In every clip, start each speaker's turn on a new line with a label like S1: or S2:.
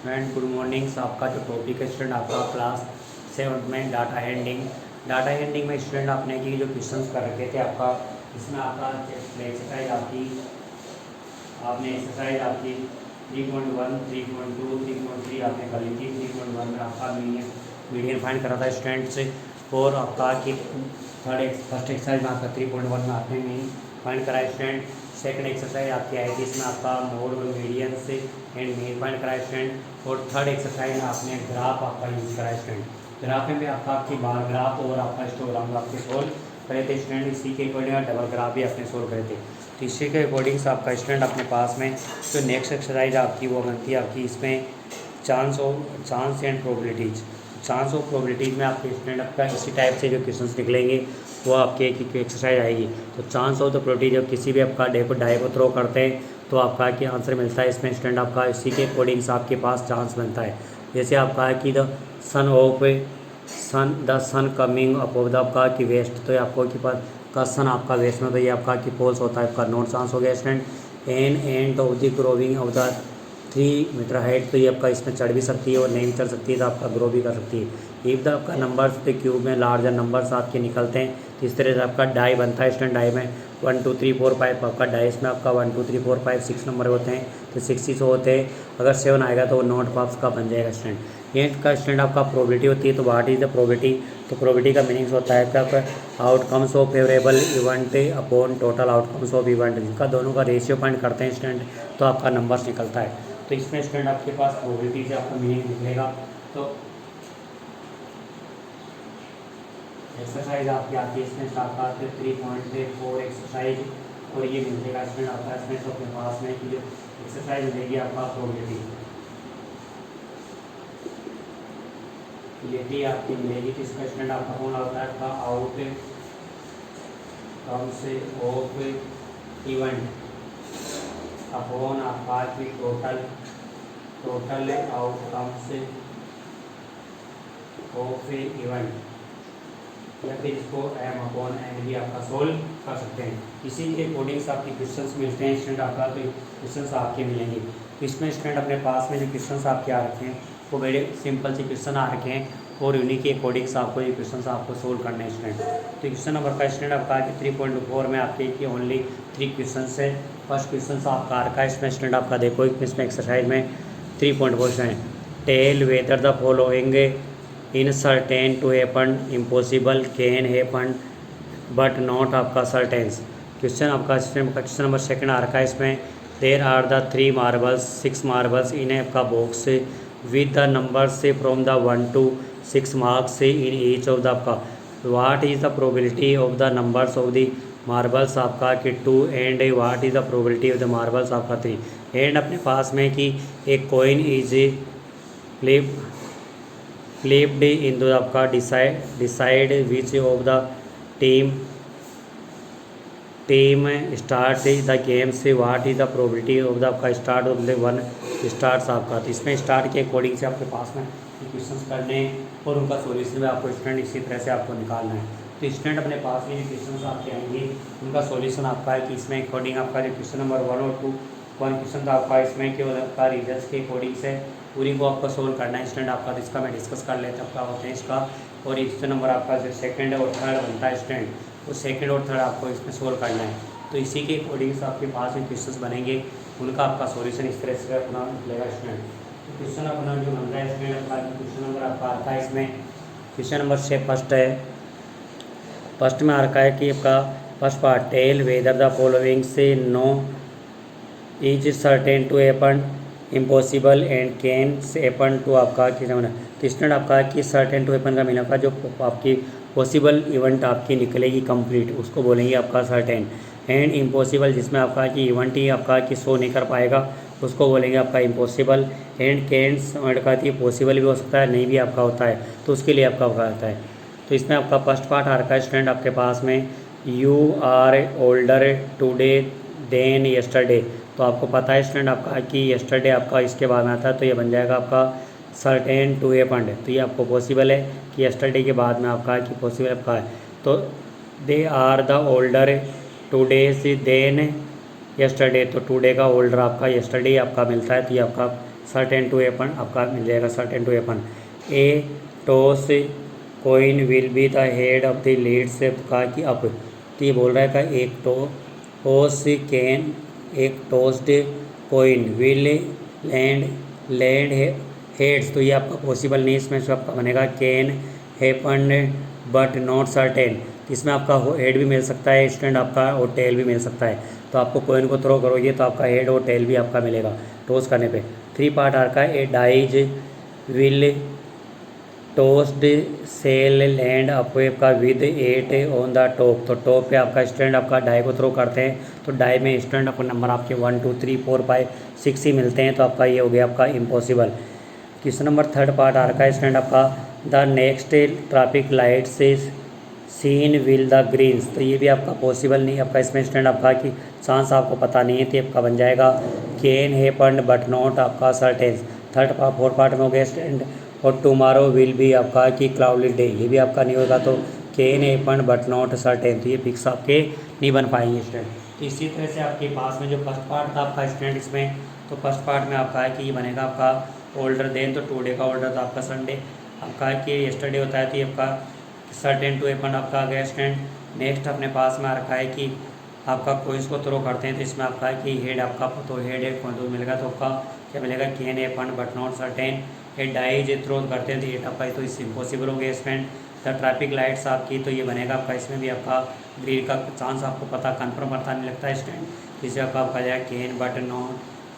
S1: Student good morning. आपका जो topic है स्टूडेंट आपका क्लास 7 में डाटा हैंडलिंग में स्टूडेंट आपने की जो क्वेश्चंस कर रखे थे आपका, इसमें आपका एक्सरसाइज आपकी 3.1 3.2 3.3 आपने कर ली थी। 3.1 में आपका मीडियन फाइंड करा था स्टूडेंट से, और आपका कि फर्स्ट एक्सरसाइज में आपका 3.1 में आपने मीन फाइंड करा स्टूडेंट। सेकंड एक्सरसाइज आपकी आई थी, इसमें आपका मोड और मीडियन से एंड मीन फाइंड करा स्टूडेंट। और थर्ड एक्सरसाइज में आपने ग्राफ आपका यूज करा स्टूडेंट। ग्राफ में भी आपकी बार ग्राफ और आपका हिस्टोग्राम आपके सोल्व करे थे स्टूडेंट। इसी के अकॉर्डिंग डबल ग्राफ भी आपने सोल्व करे थे। तो इसी के अकॉर्डिंग आपका स्टूडेंट अपने पास में जो नेक्स्ट एक्सरसाइज आपकी वो बनती है आपकी, इसमें chance and probabilities. Chance of probabilities में आपके स्टूडेंट आपका इसी टाइप से जो क्वेश्चंस निकलेंगे वो आपके एक एक्सरसाइज आएगी। तो चांस ऑफ द प्रोबेबिलिटी जब किसी भी आपका डाई को थ्रो करते हैं तो आपका कि आंसर मिलता है। इसमें स्टूडेंट आपका इसी के अकॉर्डिंग आपके पास चांस बनता है। जैसे आपका है कि the sun coming up of the आपका कि वेस्ट, तो आपको कि पास का सन आपका वेस्ट में, तो ये आपका कि पोल्स होता है, आपका नॉट चांस हो गया student. And of the growing of the 3 metre height, तो ये आपका इसमें चढ़ भी सकती है और नहीं भी चढ़ सकती है, तो आपका ग्रो भी कर सकती है। इफ द आपका नंबर्स द क्यूब में लार्जर नंबर्स आपके निकलते हैं, तो इस तरह से आपका डाई बनता है स्टूडेंट। डाई में 1 2 3 4 5 आपका डाइस में आपका 1 2 3 4 5 6 नंबर होते हैं, तो 6 होते हैं। अगर 7 आएगा तो वो नॉट पाप्स का बन जाएगा स्टूडेंट। एंड का स्टूडेंट आपका प्रोबेबिलिटी होती है, तो व्हाट इज द प्रोबेबिलिटी, तो प्रोबेबिलिटी का मीनिंग्स होता है आपका outcomes of favourable event upon total outcomes of event, जिनका दोनों का रेशियो फाइंड करते हैं स्टूडेंट, तो आपका नंबर्स निकलता है। तो इसमें स्टूडेंट आपके पास प्रोबेबिलिटी से आपका मीनिंग निकलेगा। तो एक्सरसाइज आपकी आती है, इसमें आपका 3.4 एक्सरसाइज, और ये मिलेगा स्टूडेंट आपका इसमें तो अपने पास में कि जो एक्सरसाइज मिलेगी आपका प्रोबेबिलिटी आपकी मिलेगी। तो इसका स्टूडेंट आपका कौन होता है आपका out comes of event upon आपका की टोटल आउटकम्स ऑफ इवेंट, या फिर इसको एम अपॉन एन भी आपका सोल्व कर सकते हैं। इसी के अकॉर्डिंग आपके क्वेश्चंस मिलते हैं स्टूडेंट आपका, तो क्वेश्चंस आपके मिलेंगे। तो इसमें स्टूडेंट अपने पास में जो क्वेश्चंस आपके आ रखे हैं वो बड़े सिंपल से क्वेश्चन आ रखे हैं, और उन्हीं के अकॉर्डिंग आपको ये क्वेश्चन आपको सोल्व करने हैं स्टूडेंट। तो क्वेश्चन नंबर का स्टूडेंट आपका कि 3.4 में आपके कि ओनली 3 क्वेश्चन है। फर्स्ट क्वेश्चन आपका आ रखा है इसमें स्टूडेंट आपका देखो, इसमें एक्सरसाइज में 3.4 है, tell whether the following in certain to happen, impossible can happen but not आपका सर्टेन्स। क्वेश्चन आपका क्वेश्चन नंबर सेकंड आ रखा है इसमें, there are the 3 marbles 6 marbles in आपका बॉक्स विद द नंबर से फ्रॉम द 1 to 6 मार्क्स से इन ईच ऑफ द आपका, what is the probability of the numbers of the marbles आपका कि 2 and what is the probability of the marbles आपका 3। And अपने पास में कि एक coin is flipped in the आपका decide which of the team start the game से, what is the probability of the आपका स्टार्ट ऑफ द 1 स्टार्ट्स आपका। तो इसमें स्टार्ट के अकॉर्डिंग से आपके पास में क्वेश्चंस करने हैं, और उनका सॉल्यूशन भी आपको स्टूडेंट इसी तरह से आपको निकालना है। तो स्टूडेंट अपने पास में जो क्वेश्चंस आपके आएंगे उनका सॉल्यूशन आपका है कि इसमें अकॉर्डिंग आपका जो क्वेश्चन नंबर 1 और 2 1 क्वेश्चन था आपका, इसमें केवल आपका रिजल्ट के अकॉर्डिंग से पूरी को आपको सोल्व करना है स्टूडेंट आपका। तो इसका मैं डिस्कस कर लेता हूँ क्या होते हैं इसका, और क्वेश्चन नंबर आपका जो सेकंड और थर्ड बनता है स्टूडेंट, वो सेकंड और थर्ड आपको इसमें सोल्व करना है। तो इसी के अकॉर्डिंग आपके पास में क्वेश्चंस बनेंगे, उनका आपका सॉल्यूशन इस तरह से अपना निकलेगा स्टूडेंट। तो क्वेश्चन अपना जो बन रहा है स्टूडेंट आपका, क्वेश्चन नंबर आपका आता है इसमें, क्वेश्चन नंबर से फर्स्ट है, फर्स्ट में आ रखा है कि आपका first part, tell whether the following से no is certain to happen, impossible and can happen to आपका कि तो स्टूडेंट आपका कि सर्टेन टू हैपन का मीन आपका जो आपकी पॉसिबल इवेंट आपकी निकलेगी कंप्लीट, उसको बोलेंगे आपका सर्टेन। एंड इम्पॉसिबल जिसमें आपका कि इवेंट ही आपका कि शो नहीं कर पाएगा, उसको बोलेंगे आपका इम्पॉसिबल। एंड कैन का पॉसिबल भी हो सकता है, नहीं भी आपका होता है, तो उसके लिए आपका होता है। तो इसमें आपका फर्स्ट पार्ट आ रखा है स्टूडेंट आपके पास में, you are older today than yesterday. तो आपको पता है स्टूडेंट आपका कि येस्टरडे आपका इसके बाद में आता है, तो ये बन जाएगा आपका सर्टेन टू हैपन। तो ये आपको पॉसिबल है कि येस्टरडे के बाद में आपका कि पॉसिबल आपका है। तो they are the older today से देन येस्टरडे, तो टुडे का ओल्डर आपका येस्टरडे आपका मिलता है, तो ये आपका सर्टेन टू एपन आपका मिल जाएगा, certain to happen. A toss coin will be the head of the lead से कहा कि अप, तो ये बोल रहा है कि एक टॉस कैन, एक tossed coin will land land heads, तो ये आपका पॉसिबल नहीं, इसमें जो आपका बनेगा can happen but not certain, इसमें आपका हेड भी मिल सकता है स्टैंड आपका और टेल भी मिल सकता है। तो आपको कोइन को थ्रो करोगे तो आपका हेड और टेल भी आपका मिलेगा टॉस करने पे। 3 पार्ट आर का ए डाइज विल टोस्ड सेल लैंड अपवेव का विद 8 ऑन द टॉप, तो टॉप पे आपका स्टैंड आपका डाई को थ्रो करते हैं तो डाई में स्टैंड आपको नंबर आपके 1 2 3 4 5 6 ही मिलते हैं, तो आपका ये हो गया आपका impossible. Question number 3 part are का स्टैंड आपका द नेक्स्ट ट्रैफिक लाइट से सीन विल द ग्रीन्स, तो ये भी आपका पॉसिबल नहीं, आपका इसमें स्टैंड आपका कि चांस आपको पता नहीं है, तो आपका बन जाएगा कैन हैपन बट नॉट आपका सर्टेन। 4 पार्ट में हो गया स्टैंड। और टुमारो विल बी आपका कि क्लाउडी डे, ये भी आपका नहीं होगा, तो can happen but not certain, तो ये फिक्स आपके नहीं बन पाएंगे स्टैंड। तो इसी तरह से आपके पास में जो फर्स्ट पार्ट था आपका स्टैंड इसमें, तो फर्स्ट पार्ट में आपका है कि ये बनेगा आपका ओल्डर देन, तो टुडे का ओल्डर था आपका संडे, आपका है कि येस्टरडे होता है, तो ये आपका सर्टेन टू एपन आपका आ गया स्टैंड। नेक्स्ट अपने पास में आ रखा है कि आपका कोइंस को थ्रो करते हैं, तो इसमें आपका है कि हेड आपका, तो हेड एक पॉइंट मिलेगा, तो आपका क्या मिलेगा can happen but not certain. Head die जो थ्रो करते हैं तो एट आपका, तो इससे इम्पॉसिबल हो गया स्टैंड। द ट्रैफिक लाइट्स आपकी, तो ये बनेगा आपका, इसमें भी आपका ग्रीन का चांस आपको पता कन्फर्म पता नहीं लगता है स्टैंड, जिससे आपका आ जाएगा कैन बट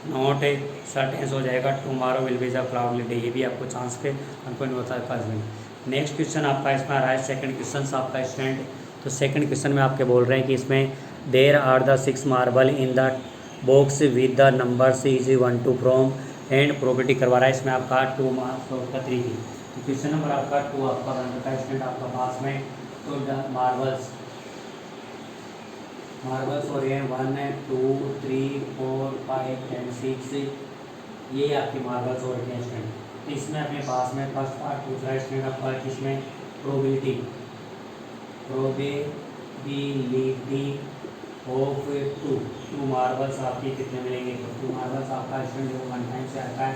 S1: नॉट सर्टेन हो जाएगा। Tomorrow will be the cloudy day, ये भी आपको चांस पे कन्फर्म होता है इसमें। नेक्स्ट क्वेश्चन आपका इसमें आ रहा है सेकंड क्वेश्चन आपका स्टैंड। तो सेकंड क्वेश्चन में आपके बोल रहे हैं कि इसमें there are the 6 marble in the box with the numbers is 1 2 from and property करवा रहा है, इसमें आपका 2 मार्क्स और 3 की। तो क्वेश्चन नंबर आपका 2 आपका बन रहा है स्टैंड आपका पास में। तो मार्बल्स हो रहे हैं 1 2 3 4 5 एंड 6, ये आपके मार्बल्स हो रहे हैं स्टैंड। तो इसमें अपने पास में फर्स्ट पार्ट पूछ रहा है स्टैंड आपका, जिसमें प्रोबेबिलिटी ऑफ टू मार्बल्स आपके कितने मिलेंगे, तो 2 मार्बल्स आपका स्टैंड जो 1 टाइम से आता है,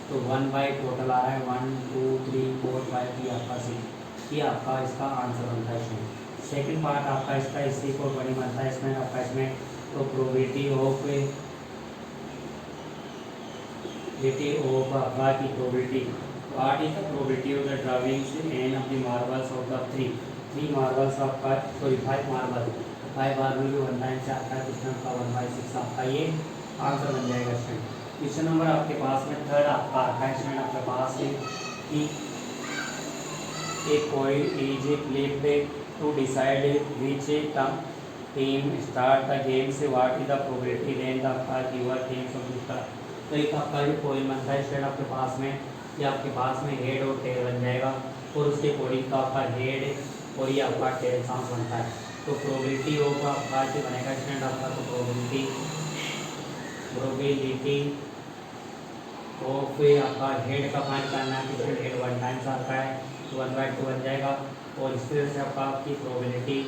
S1: तो 1 बाई टोटल आ रहा है 1 2 3 4 5 की आपका 6, ये आपका इसका आंसर बनता है स्टैंड। सेकंड पार्ट आपका इसका इसी को बड़ी बनता है इसमें आपका, इसमें तो प्रोबेबिलिटी ऑफ आपका की probability, what is the probability of the drawings and of the marbles of the 3 marbles आपका, सॉरी 5 मार्बल, 5 मार्बल भी 1 टाइम से आता है, क्वेश्चन आपका 1/6 आपका ये आंसर बन जाएगा स्टूडेंट। क्वेश्चन नंबर आपके पास में थर्ड आपका आता है स्टूडेंट आपके पास है कि एक coin is flipped to decide which team start the game से what is the probability then आपका गिवन टीम्स ऑफ दिस। तो एक आपका जो कॉइन बनता है स्टूडेंट आपके पास में, ये आपके पास में हेड और टेल बन जाएगा, और उसके अकॉर्डिंग का आपका हेड और ये आपका टेल चांस बनता है। तो प्रोबेबिलिटी होगा आपका जो बनेगा स्टूडेंट आपका, तो प्रोबेबिलिटी ऑफ आपका हेड का फाइंड करना है, तो हेड 1 टाइम्स आता है, तो 1/2 बन जाएगा, और इस तरह से आपका आपकी प्रोबेबिलिटी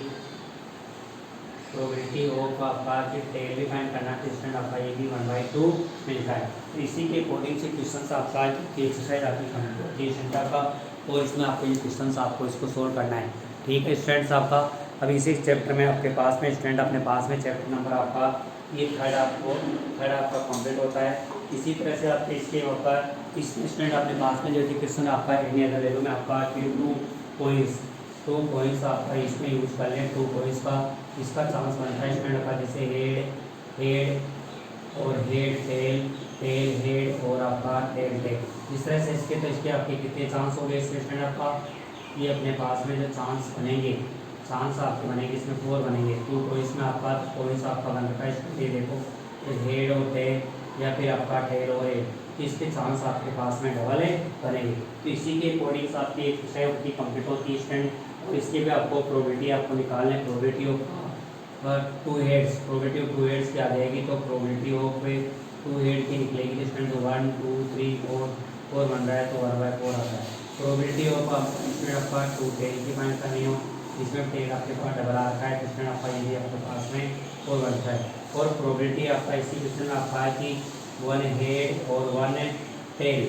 S1: ऑफ आपका जो टेल भी फाइंड करना है, तो स्टूडेंट आपका ये भी 1/2 मिलता है। तो इसी के अकॉर्डिंग से क्वेश्चन आपका एक्सरसाइज आपकी कंप्लीट होती है स्टूडेंट का, और इसमें आपको ये क्वेश्चन आपको इसको सोल्व करना है, ठीक है स्टूडेंट्स आपका। अब इसी चैप्टर में आपके पास में स्टूडेंट अपने पास में चैप्टर नंबर आपका ये थर्ड आपका कंप्लीट होता है। इसी तरह से आपके इसके ऊपर इस स्टूडेंट अपने पास में जो क्वेश्चन आपका एनी अदर वैल्यू में आपका 2 पॉइंट्स आपका इसमें यूज कर लें, 2 पॉइंट्स का इसका चांस बनता है स्टूडेंट का, जैसे हेड और टेल हेड और आपका टेल। जिस तरह से इसके, तो इसके आपके कितने चांस हो गए स्टूडेंट आपका, ये अपने पास में जो चांस आपके बनेंगे इसमें 4 बनेंगे। 2 पॉइंट्स में आपका पॉइंट्स आपका बन रखा है, ये देखो हेड और टेल या फिर आपका टेल और हेड, तो इसके चांस आपके पास में डबल है बनेंगे। तो इसी के अकॉर्डिंग आपकी एक विषय की कंप्लीट होती है स्टूडेंट, और इसके भी आपको प्रोबेबिलिटी आपको निकालना है, probability of 2 heads, probability of 2 heads क्या आ जाएगी, तो प्रोबेबिलिटी ऑफ 2 हेड की निकलेगी स्टूडेंट, तो 1 2 3 4 बन रहा है, तो 1/4 आता है। प्रोबेबिलिटी ऑफ इसमें आपका 2 टेल की फाइंड करनी हो, इसमें टेल आपके पास डबल आ रखा है, इसमें आपका ये भी आपके पास में 4 बनता है। और प्रोबेबिलिटी आपका इसी क्वेश्चन में आपका है कि 1 हेड और 1 टेल,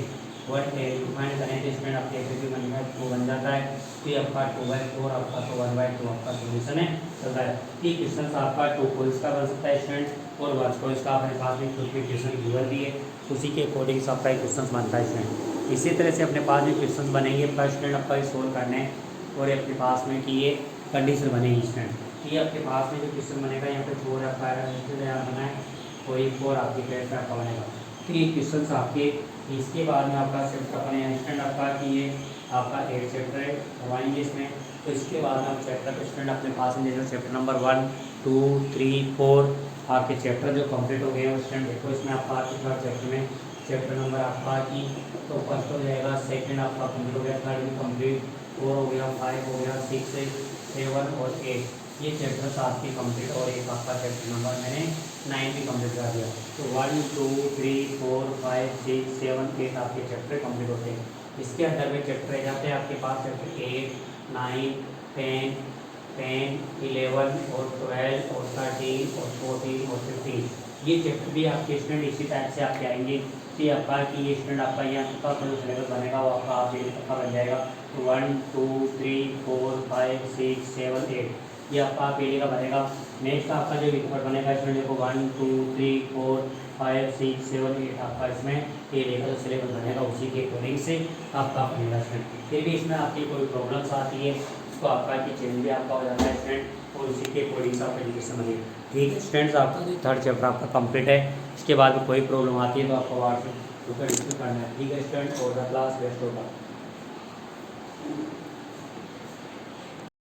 S1: वर्ड टेल फाइंड करें तो स्टूडेंट आपके एफएक्टिव बन जाता है। तो ये आपका 2/4 आपका तो 1/2 आपका सोल्यूशन है चलता है। ये क्वेश्चन आपका 2 कोइस का बन सकता है स्टूडेंट और 1 कोइस का अपने पास में खुद के क्वेश्चन गिवन दिए उसी के अकॉर्डिंग से आपका क्वेश्चन बनता है स्टूडेंट। इसी तरह से अपने पास में क्वेश्चन बनेंगे आपका स्टूडेंट आपका सोल्व करने और अपने पास में कि ये कंडीशन बनेगी स्टूडेंट। ये आपके पास में जो क्वेश्चन बनेगा यहाँ पे 4 आपका बना है और ये 4 आपकी प्लेट में आपका बनेगा। तो ये क्वेश्चन आपके इसके बाद में आपका चैप्टर अपने स्टूडेंट आपका कि ये आपका 8 चैप्टर है करवाएंगे इसमें। तो इसके बाद में आप चैप्टर स्टूडेंट अपने पास में देखो चैप्टर नंबर 1 2 3 4 आपके चैप्टर जो कंप्लीट हो गए हैं स्टूडेंट देखो इसमें आपका थर्ड चैप्टर में चैप्टर नंबर आपका की तो फर्स्ट हो जाएगा, सेकंड आपका कंप्लीट हो गया, थर्ड भी कंप्लीट, 4 हो गया, 5 हो गया, 6 7 और 8 ये चैप्टर आपके कंप्लीट और एक आपका चैप्टर नंबर मैंने 9 भी कंप्लीट कर दिया। तो 1 2 3 4 5 6 7 8 आपके चैप्टर कंप्लीट होते हैं। इसके अंदर में चैप्टर रह जाते हैं आपके पास चैप्टर 8 9 10 10 11 और 12 और 13 और 14 और 15 ये चैप्टर भी आपके स्टूडेंट इसी टाइप से आपके आएंगे। कि आपका कि ये स्टूडेंट आपका यहाँ का जो सिलेबस बनेगा वो आपका आप पक्का बन जाएगा। तो 1 2 3 4 5 6 7 8 ये आपका पहले का बनेगा। नेक्स्ट आपका जो रिपोर्ट बनेगा स्टूडेंट को 1 2 3 4 5 6 7 8 आपका इसमें पहले का जो सिलेबस बनेगा उसी के अकॉर्डिंग से आपका बनेगा स्टूडेंट। फिर भी इसमें आपकी कोई प्रॉब्लम्स आती है उसको आपका कि चेंज भी आपका हो जाता है स्टूडेंट और उसी के अकॉर्डिंग से आपका एजुकेशन बनेगा। ठीक है स्टूडेंट्स आपका थर्ड चैप्टर आपका कंप्लीट है। इसके बाद में कोई प्रॉब्लम आती है तो आपको व्हाट्सएप पर डिस्कस करना है। ठीक है स्टूडेंट और द क्लास बेस्ट होगा।